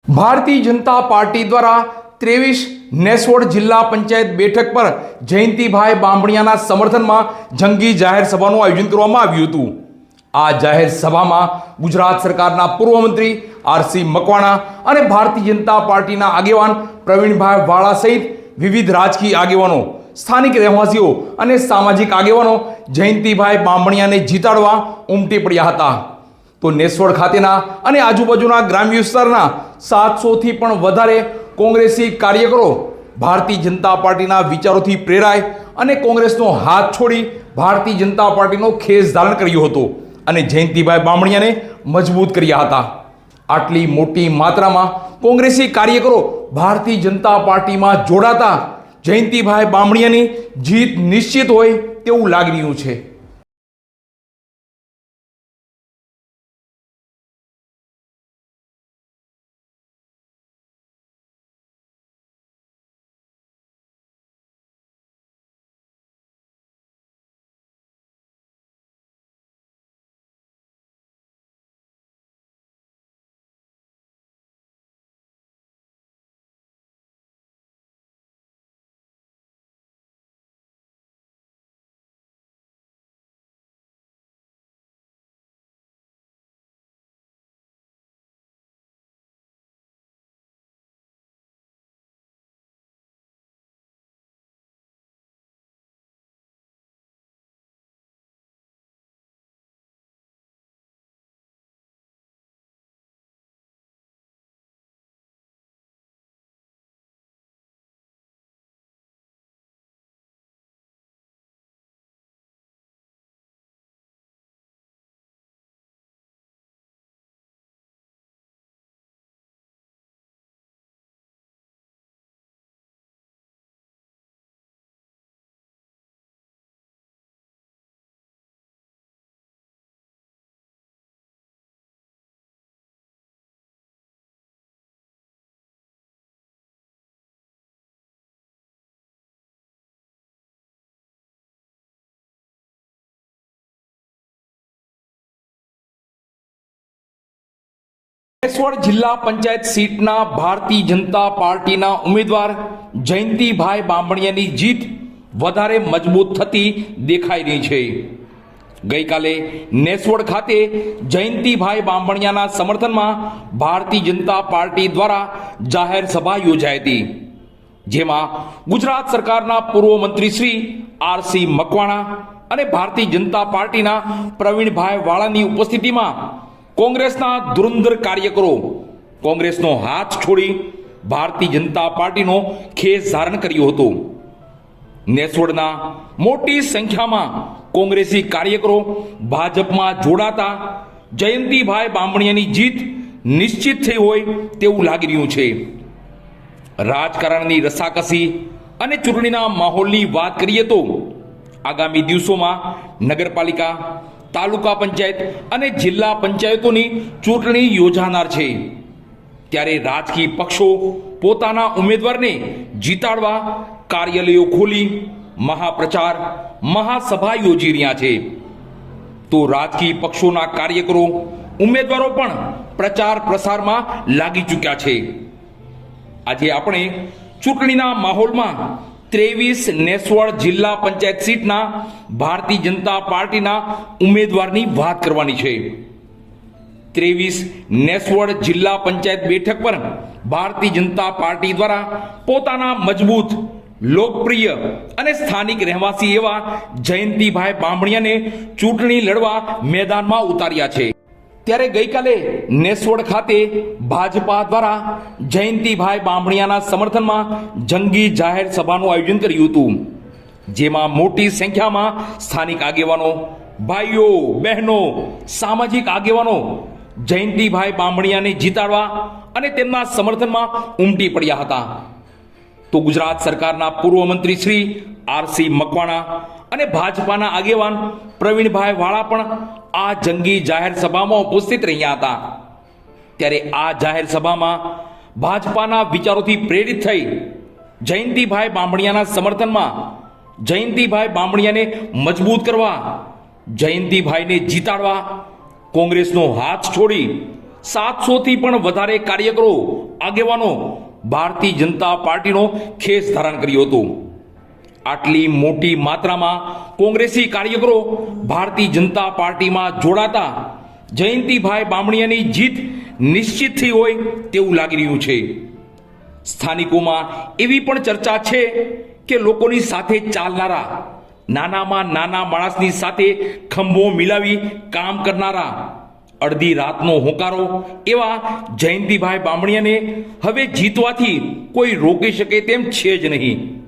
Bharatiya Janata party द्वारा 23 નેસવડ જિલ્લા પંચાયત બેઠક પર જયંતિભાઈ બાંભણિયાના સમર્થનમાં જંગી જાહેર સભાનું આયોજન કરવામાં આવ્યું હતું। આ જાહેર સભામાં ગુજરાત સરકારના પૂર્વ મંત્રી આરસી મકવાણા અને ભારતીય જનતા પાર્ટીના આગેવાન પ્રવીણભાઈ વાળા સહિત વિવિધ રાજકીય આગેવાનો, સ્થાનિક રહેવાસીઓ અને સામાજિક આગેવાનો જયંતિભાઈ બાંભણિયાને જીતાડવા ઉમટી પડ્યા હતા। તો નેસવડ ખાતેના અને આજુબાજુના ગ્રામ્ય વિસ્તારના 700 થી પણ વધારે કોંગ્રેસી કાર્યકરો ભારતીય જનતા પાર્ટીના વિચારોથી પ્રેરાય અને કોંગ્રેસનો હાથ છોડી ભારતીય જનતા પાર્ટીનો ખેસ ધારણ કર્યો હતો અને જયંતિભાઈ બાંભણિયાને મજબૂત કર્યા હતા। આટલી મોટી માત્રામાં કોંગ્રેસી કાર્યકરો ભારતીય જનતા પાર્ટીમાં જોડાતા જયંતિભાઈ બાંભણિયાની જીત નિશ્ચિત હોય તેવું લાગી રહ્યું છે। નેસવડ જિલ્લા પંચાયત સીટના ભારતીય જનતા પાર્ટીના ઉમેદવાર જયંતિભાઈ બાંભણિયાની જીત વધારે મજબૂત થતી દેખાઈ રહી છે। ગઈકાલે નેસવડ ખાતે જયંતિભાઈ બાંભણિયાના સમર્થનમાં ભારતીય જનતા પાર્ટી દ્વારા જાહેર સભા યોજાઈ હતી, જેમાં ગુજરાત સરકારના પૂર્વ મંત્રી શ્રી આરસી મકવાણા અને ભારતીય જનતા પાર્ટીના પ્રવીણભાઈ વાળાની ઉપસ્થિતિમાં કોંગ્રેસના ધુરંધર કાર્યકરો કોંગ્રેસનો હાથ છોડી ભારતીય જનતા પાર્ટીનો ખેસ ધારણ કર્યો હતો। નેસવડના મોટી સંખ્યામાં કોંગ્રેસી કાર્યકરો ભાજપમાં જોડાતા જયંતિભાઈ બાંભણિયાની જીત નિશ્ચિત થઈ હોય તેવું લાગી રહ્યું છે। રાજકારણની રસાકસી અને ચૂંટણીના માહોલની વાત કરીએ તો આગામી દિવસોમાં નગરપાલિકા, તાલુકા પંચાયત અને જિલ્લા પંચાયતોની ચૂંટણી યોજાનાર છે, ત્યારે રાજકીય પક્ષો પોતાના ઉમેદવારને જીતાડવા કાર્યાલયો ખોલી મહાપ્રચાર, મહાસભા યોજી રહ્યા છે। તો રાજકીય પક્ષોના કાર્યકરો, ઉમેદવારો પણ પ્રચાર પ્રસારમાં લાગી ચૂક્યા છે। આજે આપણે ચૂંટણીના માહોલમાં 23 નેસવડ જિલ્લા પંચાયત સીટના ભારતીય જનતા પાર્ટીના ઉમેદવારની વાત કરવાની છે। 23 નેસવડ જિલ્લા પંચાયત બેઠક પર ભારતીય જનતા પાર્ટી દ્વારા પોતાના મજબૂત, લોકપ્રિય અને સ્થાનિક રહેવાસી એવા જયંતિભાઈ બાંભણિયાને ચૂંટણી લડવા મેદાનમાં ઉતાર્યા છે। ત્યારે ગઈકાલે નેસવડ ખાતે ભાજપા દ્વારા જયંતિભાઈ બાંભણિયાના સમર્થનમાં જંગી જાહેર સભાનું આયોજન કર્યું હતું, જેમાં મોટી સંખ્યામાં સ્થાનિક આગેવાનો, ભાઈઓ, બહેનો, સામાજિક આગેવાનો જયંતિભાઈ બાંભણિયાને જીતાડવા અને તેમના સમર્થનમાં ઉમટી પડ્યા હતા। તો ગુજરાત સરકારના પૂર્વ મંત્રી શ્રી આરસી મકવાણા અને ભાજપાના આગેવાન પ્રવીણભાઈ વાળા પણ આ જંગી જાહેર સભામાં ઉપસ્થિત રહ્યા હતા। ત્યારે આ જાહેર સભામાં ભાજપાના વિચારોથી પ્રેરિત થઈ જયંતિભાઈ બાંભણિયાના સમર્થનમાં જયંતિભાઈ બાંભણિયાને મજબૂત કરવા, જયંતિભાઈને જીતાડવા કોંગ્રેસનો હાથ છોડી 700થી પણ વધારે કાર્યકરો આગેવાનો ભારતીય જનતા પાર્ટીનો ખેસ ધારણ કર્યો હતો. આટલી મોટી માત્રામાં કોંગ્રેસી કાર્યકરો ભારતીય જનતા પાર્ટીમાં જોડાતા જયંતિભાઈ બામણિયાની જીત નિશ્ચિત થઈ હોય તેવું લાગી રહ્યું છે. સ્થાનિકોમાં એવી પણ ચર્ચા છે કે લોકોની સાથે ચાલનારા, નાનામાં નાના માણસની સાથે ખંભો મિલાવી કામ કરનારા, અડધી રાતનો હોકારો એવા જયંતિભાઈ બામણિયાને હવે જીતવાથી કોઈ રોકી શકે તેમ છે જ નહીં.